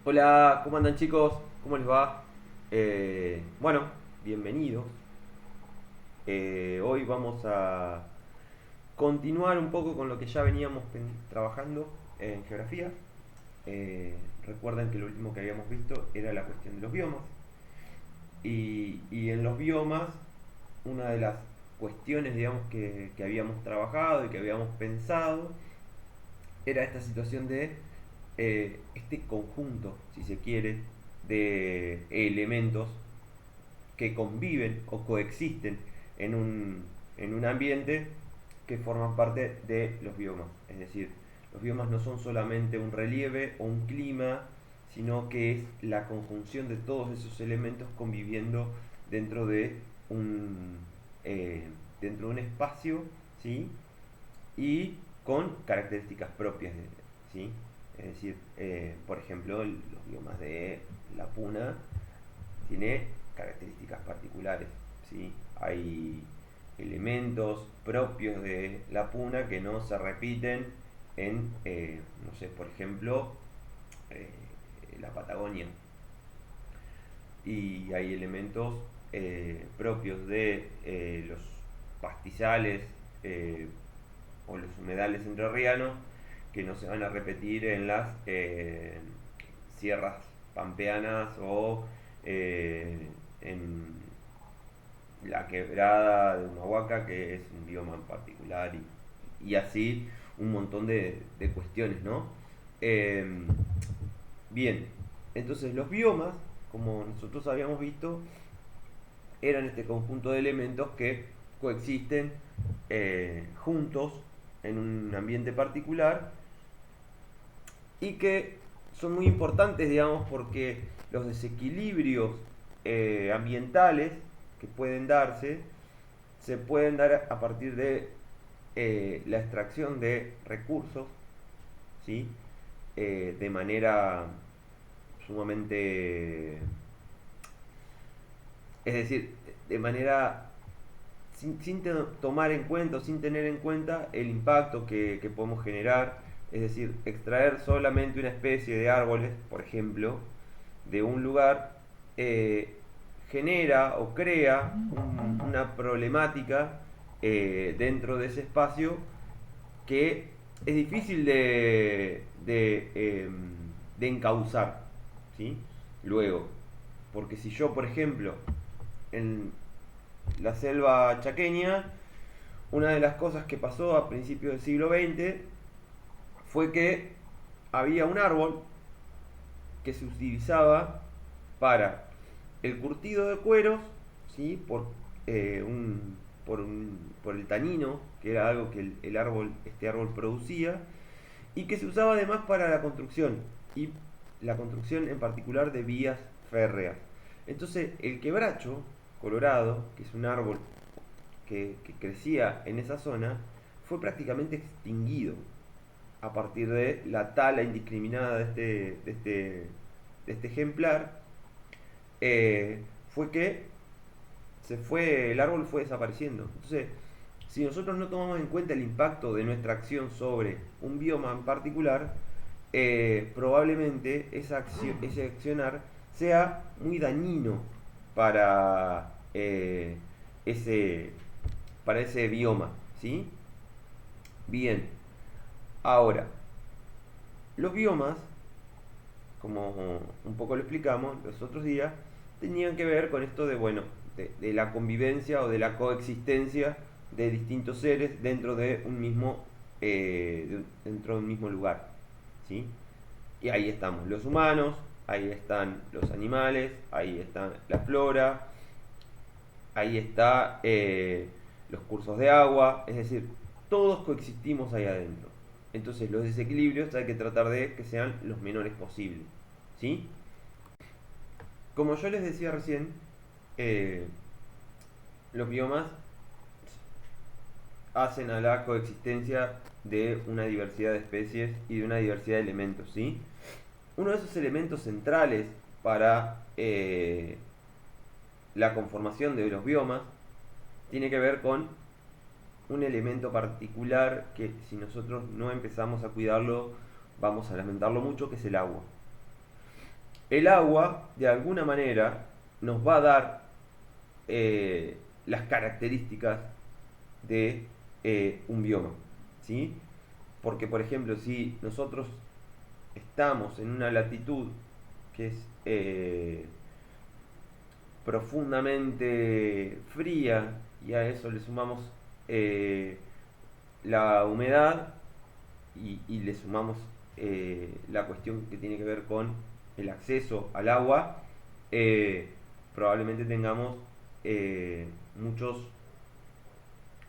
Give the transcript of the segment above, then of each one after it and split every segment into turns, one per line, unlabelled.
Hola, ¿cómo andan chicos? ¿Cómo les va? Bueno, bienvenidos. Hoy vamos a continuar un poco con lo que ya veníamos trabajando en geografía. Recuerden que lo último que habíamos visto era la cuestión de los biomas. Y en los biomas, una de las cuestiones, digamos, que habíamos trabajado y que habíamos pensado era esta situación de este conjunto, si se quiere, de elementos que conviven o coexisten en un ambiente que forman parte de los biomas. Es decir, los biomas no son solamente un relieve o un clima, sino que es la conjunción de todos esos elementos conviviendo dentro de un, dentro de un espacio, ¿sí? Y con características propias, ¿sí? Es decir, por ejemplo, los biomas de la puna tiene características particulares, ¿sí? Hay elementos propios de la puna que no se repiten en, no sé, por ejemplo, eh, la Patagonia. Y hay elementos propios de los pastizales o los humedales entrerrianos que no se van a repetir en las sierras pampeanas o en la quebrada de Humahuaca, que es un bioma en particular, y así un montón de cuestiones, ¿no? Eh, Bien, entonces los biomas, como nosotros habíamos visto, eran este conjunto de elementos que coexisten juntos en un ambiente particular y que son muy importantes, digamos, porque los desequilibrios ambientales que pueden darse se pueden dar a partir de la extracción de recursos, ¿sí? De manera sumamente, es decir, de manera sin tomar en cuenta o sin tener en cuenta el impacto que podemos generar, es decir, extraer solamente una especie de árboles, por ejemplo, de un lugar, eh, genera o crea una problemática dentro de ese espacio que es difícil de encauzar, ¿sí? Luego, porque si yo, por ejemplo, en la selva chaqueña, una de las cosas que pasó a principios del siglo XX fue que había un árbol que se utilizaba para el curtido de cueros, ¿sí? Por el tanino, que era algo que este árbol producía, y que se usaba además para la construcción, y la construcción en particular de vías férreas. Entonces, el quebracho colorado, que es un árbol que crecía en esa zona, fue prácticamente extinguido a partir de la tala indiscriminada de este ejemplar. Fue que el árbol fue desapareciendo. Entonces, si nosotros no tomamos en cuenta el impacto de nuestra acción sobre un bioma en particular, probablemente ese accionar sea muy dañino para, ese, para ese bioma, ¿sí? Bien, ahora, los biomas, como un poco lo explicamos los otros días, tenían que ver con esto de, bueno, de la convivencia o de la coexistencia de distintos seres dentro de un mismo, dentro de un mismo lugar, ¿sí? Y ahí estamos los humanos, ahí están los animales, ahí está la flora, ahí está los cursos de agua, es decir, todos coexistimos ahí adentro. Entonces los desequilibrios hay que tratar de que sean los menores posibles, ¿sí? Como yo les decía recién, eh, los biomas hacen a la coexistencia de una diversidad de especies y de una diversidad de elementos, ¿sí? Uno de esos elementos centrales para la conformación de los biomas tiene que ver con un elemento particular que si nosotros no empezamos a cuidarlo vamos a lamentarlo mucho, que es el agua. El agua, de alguna manera, nos va a dar las características de un bioma, ¿sí? Porque, por ejemplo, si nosotros estamos en una latitud que es profundamente fría y a eso le sumamos eh, la humedad y le sumamos la cuestión que tiene que ver con el acceso al agua, eh, probablemente tengamos muchos,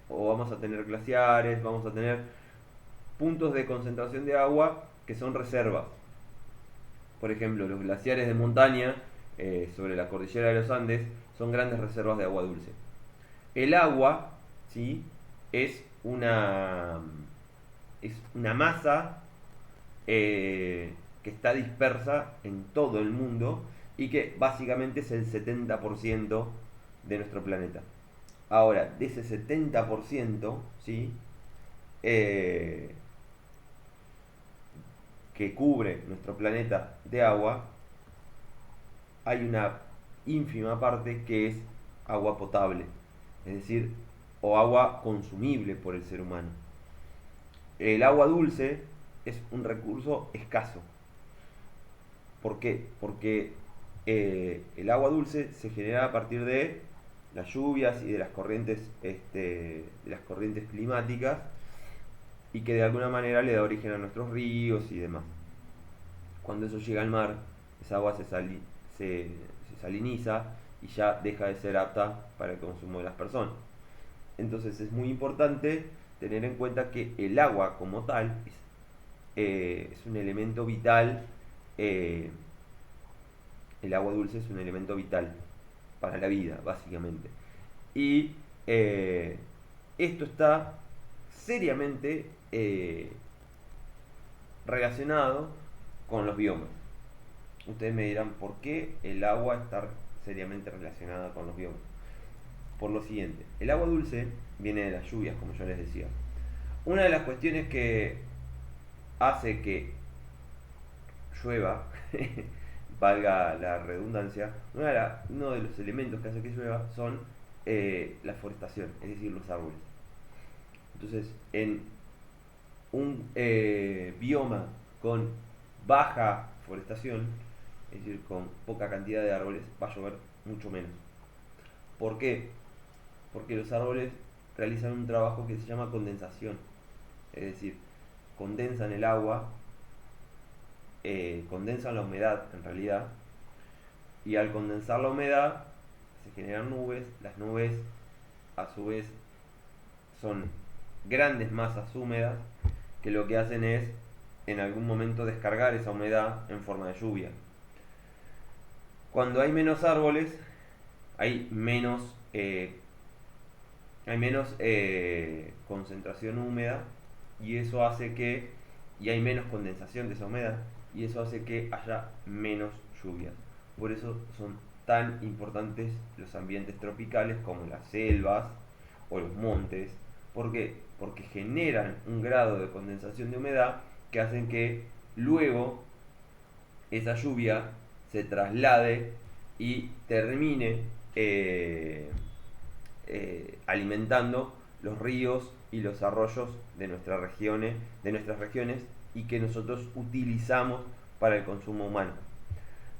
o vamos a tener glaciares, vamos a tener puntos de concentración de agua que son reservas. Por ejemplo, los glaciares de montaña sobre la cordillera de los Andes son grandes reservas de agua dulce. El agua, ¿sí? es una, es una masa que está dispersa en todo el mundo y que básicamente es el 70% de nuestro planeta. Ahora, de ese 70%, ¿sí? Eh, que cubre nuestro planeta de agua, hay una ínfima parte que es agua potable, es decir, o agua consumible por el ser humano. El agua dulce es un recurso escaso. ¿Por qué? Porque el agua dulce se genera a partir de las lluvias y de las corrientes climáticas y que de alguna manera le da origen a nuestros ríos y demás. Cuando eso llega al mar, esa agua se saliniza y ya deja de ser apta para el consumo de las personas. Entonces es muy importante tener en cuenta que el agua como tal es un elemento vital, eh, el agua dulce es un elemento vital para la vida, básicamente. Y esto está seriamente relacionado con los biomas. Ustedes me dirán, ¿por qué el agua está seriamente relacionada con los biomas? Por lo siguiente, el agua dulce viene de las lluvias, como yo les decía. Una de las cuestiones que hace que llueva, valga la redundancia, uno de los elementos que hace que llueva son la forestación, es decir, los árboles. Entonces, en un bioma con baja forestación, es decir, con poca cantidad de árboles, va a llover mucho menos. ¿Por qué? Porque los árboles realizan un trabajo que se llama condensación, es decir, condensan el agua, condensan la humedad en realidad, y al condensar la humedad se generan nubes, las nubes a su vez son grandes masas húmedas que lo que hacen es en algún momento descargar esa humedad en forma de lluvia. Cuando hay menos árboles, hay menos, eh, hay menos concentración húmeda y eso hace que, y hay menos condensación de esa humedad y eso hace que haya menos lluvias. Por eso son tan importantes los ambientes tropicales como las selvas o los montes. ¿Por qué? Porque generan un grado de condensación de humedad que hacen que luego esa lluvia se traslade y termine alimentando los ríos y los arroyos de nuestras regiones y que nosotros utilizamos para el consumo humano.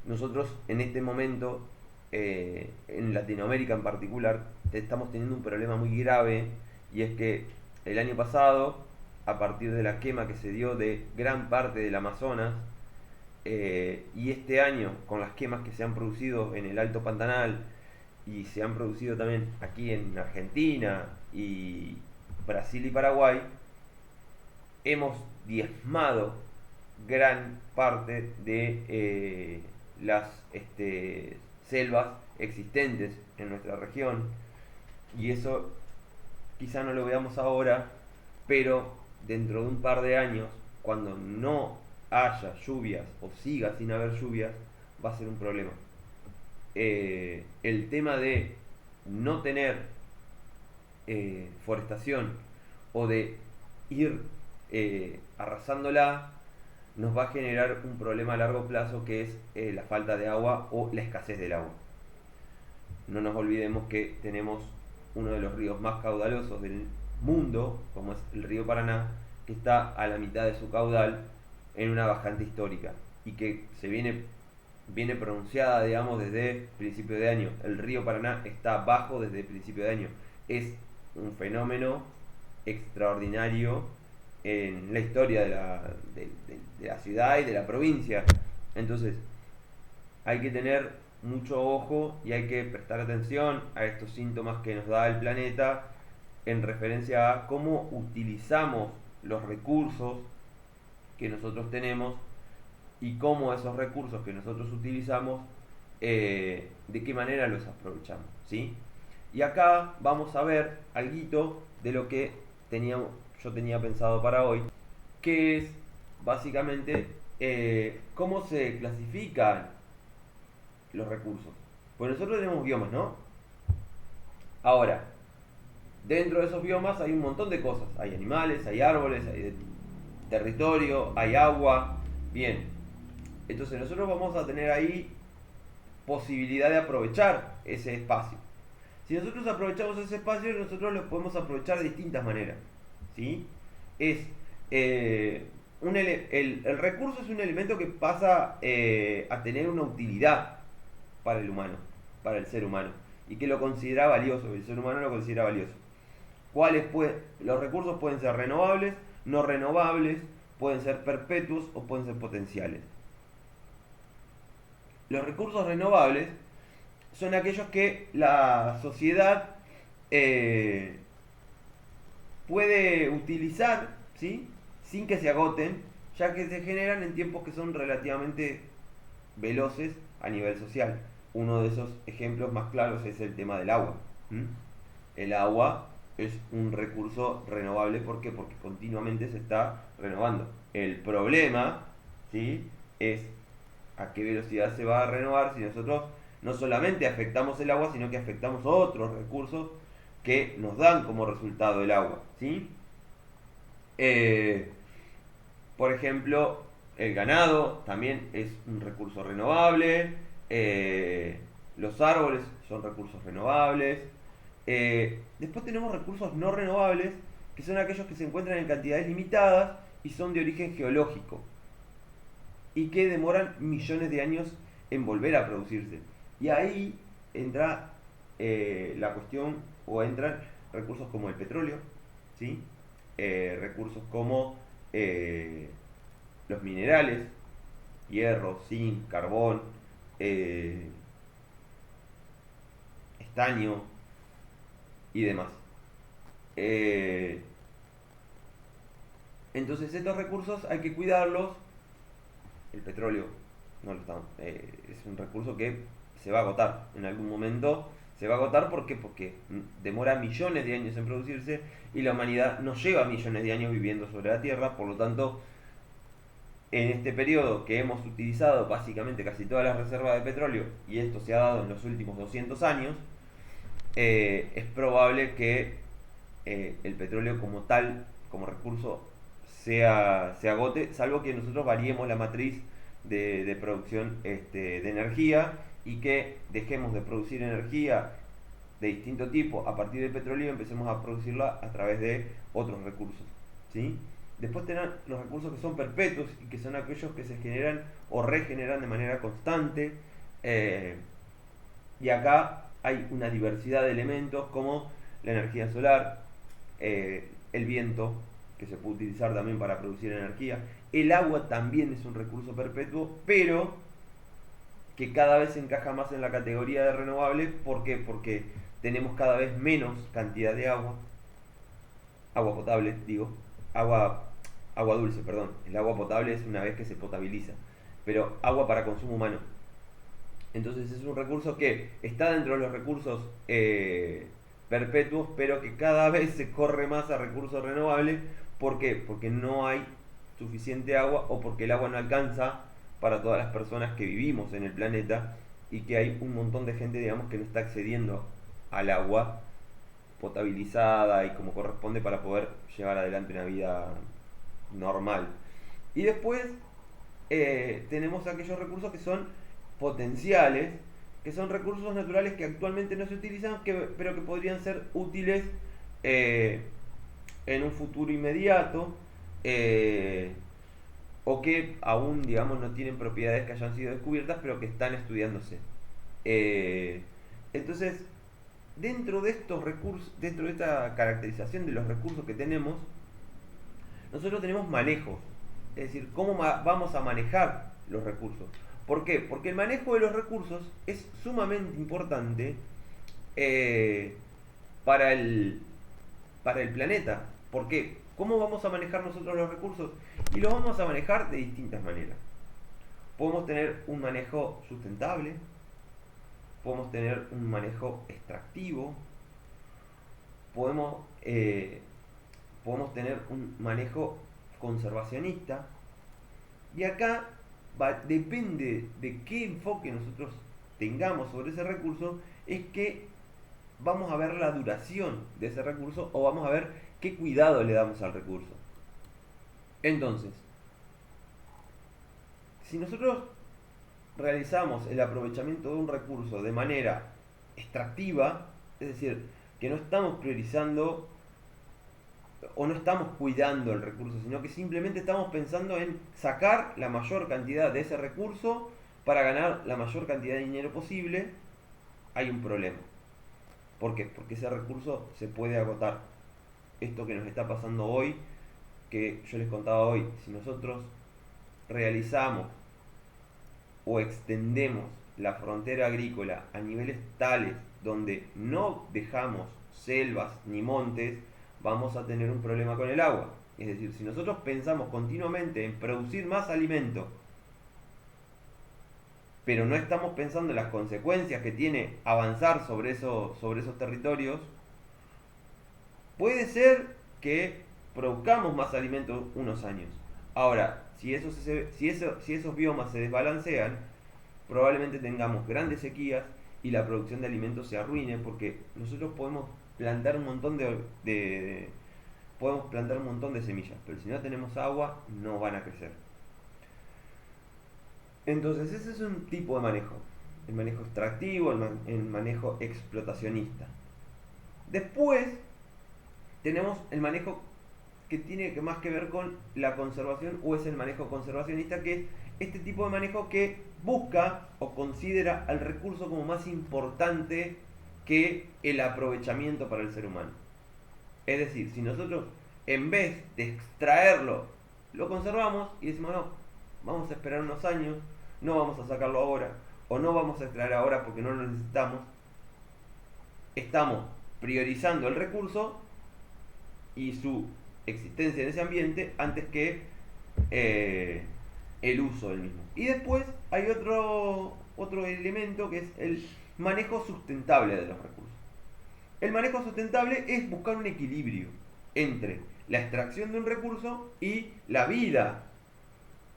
Nosotros en este momento, en Latinoamérica en particular, estamos teniendo un problema muy grave y es que el año pasado, a partir de la quema que se dio de gran parte del Amazonas, y este año con las quemas que se han producido en el Alto Pantanal y se han producido también aquí en Argentina y Brasil y Paraguay, hemos diezmado gran parte de las selvas existentes en nuestra región y eso quizá no lo veamos ahora, pero dentro de un par de años, cuando no haya lluvias o siga sin haber lluvias, va a ser un problema. El tema de no tener forestación o de ir arrasándola nos va a generar un problema a largo plazo que es la falta de agua o la escasez del agua. No nos olvidemos que tenemos uno de los ríos más caudalosos del mundo, como es el río Paraná, que está a la mitad de su caudal en una bajante histórica y que se viene pronunciada, digamos, desde principio de año. El río Paraná está bajo desde principio de año. Es un fenómeno extraordinario en la historia de la ciudad y de la provincia. Entonces, hay que tener mucho ojo y hay que prestar atención a estos síntomas que nos da el planeta en referencia a cómo utilizamos los recursos que nosotros tenemos y cómo esos recursos que nosotros utilizamos, de qué manera los aprovechamos, ¿sí? Y acá vamos a ver algo de lo que yo tenía pensado para hoy, que es básicamente cómo se clasifican los recursos. Pues nosotros tenemos biomas, ¿no? Ahora, dentro de esos biomas hay un montón de cosas. Hay animales, hay árboles, hay territorio, hay agua. Bien, entonces nosotros vamos a tener ahí posibilidad de aprovechar ese espacio. Si nosotros aprovechamos ese espacio, nosotros lo podemos aprovechar de distintas maneras, ¿sí? Es el recurso es un elemento que pasa a tener una utilidad para el humano, para el ser humano, y que lo considera valioso, el ser humano lo considera valioso. Los recursos pueden ser renovables, no renovables, pueden ser perpetuos o pueden ser potenciales. Los recursos renovables son aquellos que la sociedad puede utilizar, ¿sí?, sin que se agoten, ya que se generan en tiempos que son relativamente veloces a nivel social. Uno de esos ejemplos más claros es el tema del agua. El agua es un recurso renovable, ¿por qué? Porque continuamente se está renovando. El problema, ¿sí?, es a qué velocidad se va a renovar si nosotros no solamente afectamos el agua, sino que afectamos otros recursos que nos dan como resultado el agua, ¿sí? Por ejemplo, el ganado también es un recurso renovable, los árboles son recursos renovables. Después tenemos recursos no renovables, que son aquellos que se encuentran en cantidades limitadas y son de origen geológico y que demoran millones de años en volver a producirse. Y ahí entra la cuestión, o entran recursos como el petróleo, ¿sí? Recursos como los minerales, hierro, zinc, carbón, estaño y demás. Entonces estos recursos hay que cuidarlos. El petróleo no lo estamos, es un recurso que se va a agotar en algún momento. Se va a agotar, ¿por qué? Porque demora millones de años en producirse y la humanidad no lleva millones de años viviendo sobre la Tierra. Por lo tanto, en este periodo que hemos utilizado básicamente casi todas las reservas de petróleo, y esto se ha dado en los últimos 200 años, es probable que el petróleo como tal, como recurso, se agote, salvo que nosotros variemos la matriz de producción de energía, y que dejemos de producir energía de distinto tipo a partir del petróleo y empecemos a producirla a través de otros recursos, ¿sí? Después tenemos los recursos que son perpetuos y que son aquellos que se generan o regeneran de manera constante, y acá hay una diversidad de elementos como la energía solar, el viento, que se puede utilizar también para producir energía. El agua también es un recurso perpetuo, pero que cada vez se encaja más en la categoría de renovable. ¿Por qué? Porque tenemos cada vez menos cantidad de agua potable, agua dulce, perdón. El agua potable es una vez que se potabiliza, pero agua para consumo humano. Entonces es un recurso que está dentro de los recursos perpetuos, pero que cada vez se corre más a recursos renovables. ¿Por qué? Porque no hay suficiente agua, o porque el agua no alcanza para todas las personas que vivimos en el planeta, y que hay un montón de gente, digamos, que no está accediendo al agua potabilizada y como corresponde para poder llevar adelante una vida normal. Y después tenemos aquellos recursos que son potenciales, que son recursos naturales que actualmente no se utilizan, pero que podrían ser útiles eh, en un futuro inmediato, eh, o que aún, digamos, no tienen propiedades que hayan sido descubiertas, pero que están estudiándose. Eh, entonces, dentro de estos recursos, dentro de esta caracterización de los recursos que tenemos, nosotros tenemos manejos, es decir, cómo vamos a manejar los recursos. ¿Por qué? Porque el manejo de los recursos es sumamente importante eh, para, el, para el planeta. ¿Por qué? ¿Cómo vamos a manejar nosotros los recursos? Y los vamos a manejar de distintas maneras. Podemos tener un manejo sustentable, podemos tener un manejo extractivo, podemos, podemos tener un manejo conservacionista. Y acá depende de qué enfoque nosotros tengamos sobre ese recurso, es que vamos a ver la duración de ese recurso o vamos a ver qué cuidado le damos al recurso. Entonces, si nosotros realizamos el aprovechamiento de un recurso de manera extractiva, es decir, que no estamos priorizando o no estamos cuidando el recurso, sino que simplemente estamos pensando en sacar la mayor cantidad de ese recurso para ganar la mayor cantidad de dinero posible, hay un problema. ¿Por qué? Porque ese recurso se puede agotar. Esto que nos está pasando hoy, que yo les contaba hoy, si nosotros realizamos o extendemos la frontera agrícola a niveles tales donde no dejamos selvas ni montes, vamos a tener un problema con el agua. Es decir, si nosotros pensamos continuamente en producir más alimento, pero no estamos pensando en las consecuencias que tiene avanzar sobre esos territorios, puede ser que produzcamos más alimento unos años. Ahora, si esos biomas se desbalancean, probablemente tengamos grandes sequías y la producción de alimentos se arruine, porque nosotros podemos plantar un montón podemos plantar un montón de semillas, pero si no tenemos agua no van a crecer. Entonces ese es un tipo de manejo, el manejo extractivo, el manejo explotacionista. Después tenemos el manejo que tiene más que ver con la conservación, o es el manejo conservacionista, que es este tipo de manejo que busca o considera al recurso como más importante que el aprovechamiento para el ser humano. Es decir, si nosotros en vez de extraerlo, lo conservamos y decimos no, vamos a esperar unos años, no vamos a sacarlo ahora, o no vamos a extraer ahora porque no lo necesitamos, estamos priorizando el recurso y su existencia en ese ambiente antes que el uso del mismo. Y después hay otro elemento que es el manejo sustentable de los recursos. El manejo sustentable es buscar un equilibrio entre la extracción de un recurso y la vida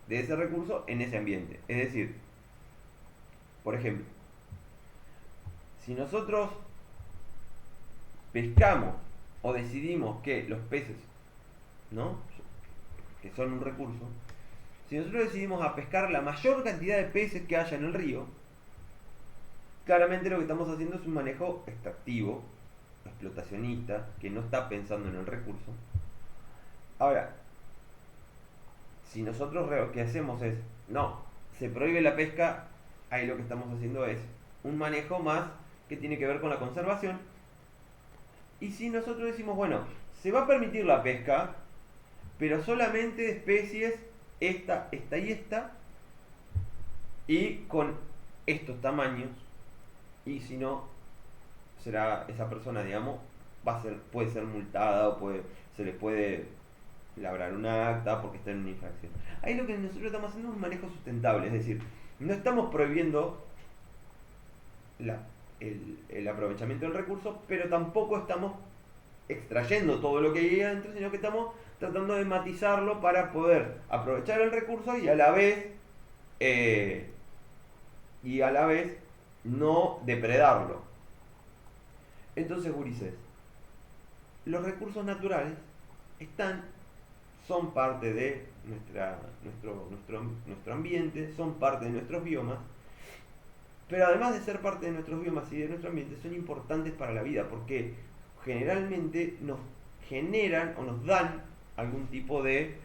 de ese recurso en ese ambiente. Es decir, por ejemplo, si nosotros pescamos o decidimos que los peces, ¿no?, que son un recurso, si nosotros decidimos a pescar la mayor cantidad de peces que haya en el río, claramente lo que estamos haciendo es un manejo extractivo, explotacionista, que no está pensando en el recurso. Ahora, si nosotros lo que hacemos es, no, se prohíbe la pesca, ahí lo que estamos haciendo es un manejo más que tiene que ver con la conservación. Y si nosotros decimos, bueno, se va a permitir la pesca, pero solamente de especies esta y esta, y con estos tamaños, y si no, será esa persona, digamos, puede ser multada o se le puede labrar una acta porque está en una infracción. Ahí lo que nosotros estamos haciendo es un manejo sustentable, es decir, no estamos prohibiendo el aprovechamiento del recurso, pero tampoco estamos extrayendo todo lo que hay adentro, sino que estamos tratando de matizarlo para poder aprovechar el recurso y a la vez no depredarlo. Entonces, gurises, los recursos naturales son parte de nuestro ambiente, son parte de nuestros biomas, pero además de ser parte de nuestros biomas y de nuestro ambiente, son importantes para la vida, porque generalmente nos generan o nos dan algún tipo de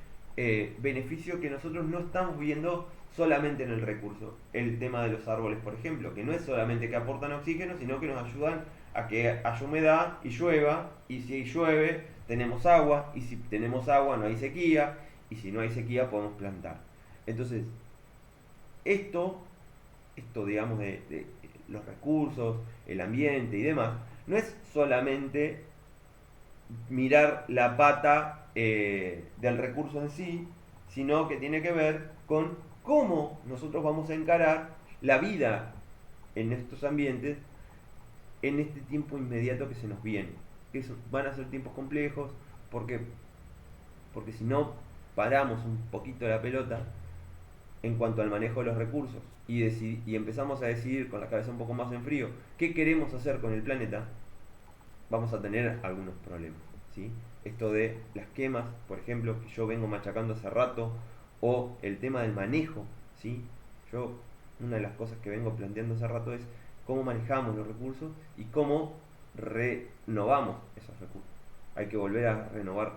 beneficio que nosotros no estamos viendo solamente en el recurso. El tema de los árboles, por ejemplo, que no es solamente que aportan oxígeno, sino que nos ayudan a que haya humedad y llueva, y si llueve tenemos agua, y si tenemos agua no hay sequía, y si no hay sequía podemos plantar. Entonces, esto, esto digamos de los recursos, el ambiente y demás, no es solamente mirar la pata del recurso en sí, sino que tiene que ver con cómo nosotros vamos a encarar la vida en estos ambientes en este tiempo inmediato que se nos viene. Van a ser tiempos complejos porque, porque si no paramos un poquito la pelota en cuanto al manejo de los recursos y empezamos a decidir con la cabeza un poco más en frío qué queremos hacer con el planeta, vamos a tener algunos problemas, ¿sí? Esto de las quemas, por ejemplo, que yo vengo machacando hace rato, o el tema del manejo, ¿sí? Una de las cosas que vengo planteando hace rato es cómo manejamos los recursos y cómo renovamos esos recursos. Hay que volver a renovar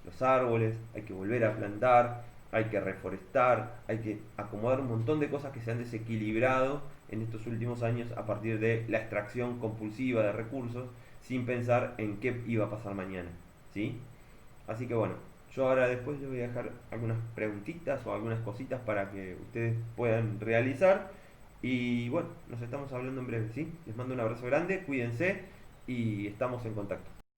los árboles, hay que volver a plantar, hay que reforestar, hay que acomodar un montón de cosas que se han desequilibrado en estos últimos años a partir de la extracción compulsiva de recursos sin pensar en qué iba a pasar mañana, ¿sí? Así que bueno, yo ahora después les voy a dejar algunas preguntitas o algunas cositas para que ustedes puedan realizar y bueno, nos estamos hablando en breve, ¿sí? Les mando un abrazo grande, cuídense y estamos en contacto.